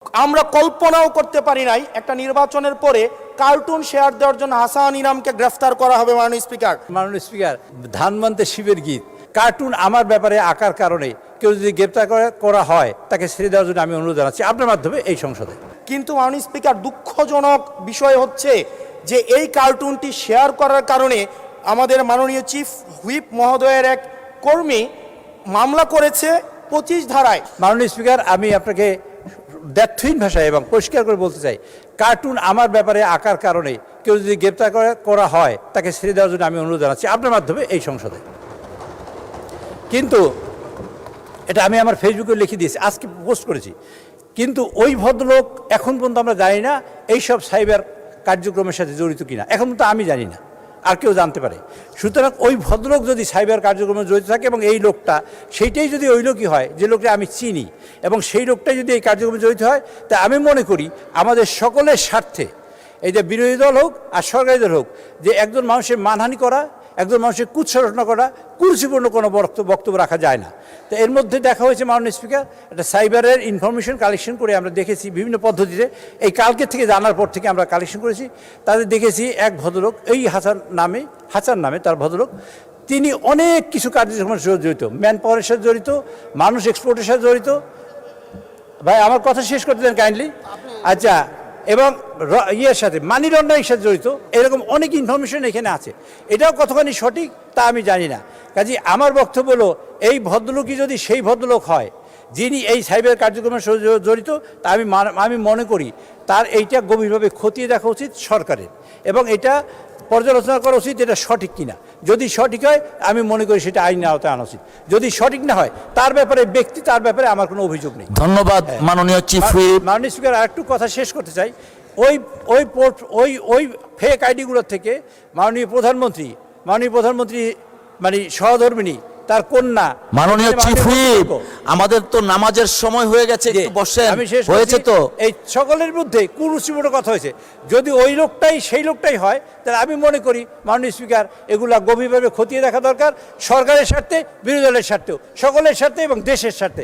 আমরা কল্পনাও করতে পারি নাই একটা নির্বাচনের পরে কার্টুন শেয়ার দেওয়ার জন্য হাসান ইনামকে গ্রেফতার করা হবে। মাননীয় স্পিকার, ধান মানতে শিবের গীত কার্টুন আমার ব্যাপারে আঁকার কারণে কেউ যদি গ্রেপ্তার করা হয় তাকে ছেড়ে দেওয়ার জন্য আমি অনুরোধ জানাচ্ছি আপনার মাধ্যমে এই সংসদে। কিন্তু মাননীয় স্পিকার, দুঃখজনক বিষয় হচ্ছে যে এই কার্টুনটি শেয়ার করার কারণে আমাদের মাননীয় চিফ হুইপ মহোদয়ের এক কর্মী মামলা করেছে 25 ধারায়। মাননীয় স্পিকার, আমি আপনাকে দ্ব্যর্থহীন ভাষায় এবং পরিষ্কার করে বলতে চাই, কার্টুন আমার ব্যাপারে আঁকার কারণে কেউ যদি গ্রেপ্তার করা হয় তাকে ছেড়ে দেওয়ার জন্য আমি অনুরোধ জানাচ্ছি আপনার মাধ্যমে এই সংসদে। কিন্তু এটা আমি আমার ফেসবুকে লিখে দিয়েছি, আজকে পোস্ট করেছি। কিন্তু ওই ভদ্রলোক এখন পর্যন্ত আমরা জানি না এইসব সাইবার কার্যক্রমের সাথে জড়িত কিনা, এখন পর্যন্ত আমি জানি না, আর কেউ জানতে পারে। সুতরাং ওই ভদ্রলোক যদি সাইবার কার্যক্রমে জড়িত থাকে এবং এই লোকটা সেইটাই যদি ওই লোকই হয় যে লোকটা আমি চিনি এবং সেই লোকটাই যদি এই কার্যক্রমে জড়িত হয়, তা আমি মনে করি আমাদের সকলের স্বার্থে, এই যে বিরোধী দল হোক আর সরকারি দল হোক, যে একজন মানুষের মানহানি করা, একজন মানুষের কুৎসারচনা করা, কুরুচিপূর্ণ কোনো বক্তব্য রাখা যায় না। তো এর মধ্যে দেখা হয়েছে মাননীয় স্পিকার, একটা সাইবারের ইনফরমেশন কালেকশন করে আমরা দেখেছি বিভিন্ন পদ্ধতিতে, এই কালকে থেকে জানার পর থেকে আমরা কালেকশন করেছি। তাদের দেখেছি এক ভদ্রলোক, এই হাসান নামে তার ভদ্রলোক, তিনি অনেক কিছু কার্যক্রমের সাথে জড়িত, ম্যান পাওয়ারের সাথে জড়িত, মানুষ এক্সপোর্টের সাথে জড়িত। ভাই আমার কথা শেষ করতে দেন কাইন্ডলি। আচ্ছা, এবং ইয়ের সাথে মানি লন্ডারিং সাথে জড়িত, এরকম অনেক ইনফরমেশন এখানে আছে। এটাও কতখানি সঠিক তা আমি জানি না। কাজে আমার বক্তব্য হলো, এই ভদ্রলোকই যদি সেই ভদ্রলোক হয় যিনি এই সাইবার কার্যক্রমের সাথে জড়িত, তা আমি মনে করি তার এইটা গভীরভাবে খতিয়ে দেখা উচিত সরকারের, এবং এটা পর্যালোচনা করা উচিত এটা সঠিক কিনা। যদি সঠিক হয় আমি মনে করি সেটা আইনের আওতায় আনা উচিত, যদি সঠিক না হয় তার ব্যাপারে তার ব্যাপারে আমার কোনো অভিযোগ নেই। ধন্যবাদ মাননীয় চিফ হুইপ। মাননীয় স্পিকার, আরেকটু কথা শেষ করতে চাই। ওই ফেক আইডিগুলোর থেকে মাননীয় প্রধানমন্ত্রী মানে সহধর্মিণী, তার কন্যা, মাননীয় চিফ হুইপ, আমাদের তো নামাজের সময় হয়ে গেছে, একটু বসেন। হয়েছে তো, এই সকলের মধ্যে কুরুচিপূর্ণ কথা হয়েছে। যদি ওই লোকটাই সেই লোকটাই হয়, তাহলে আমি মনে করি মাননীয় স্পিকার, এগুলা গভীরভাবে খতিয়ে দেখা দরকার, সরকারের স্বার্থে, বিরোধী দলের স্বার্থেও, সকলের স্বার্থে এবং দেশের স্বার্থে।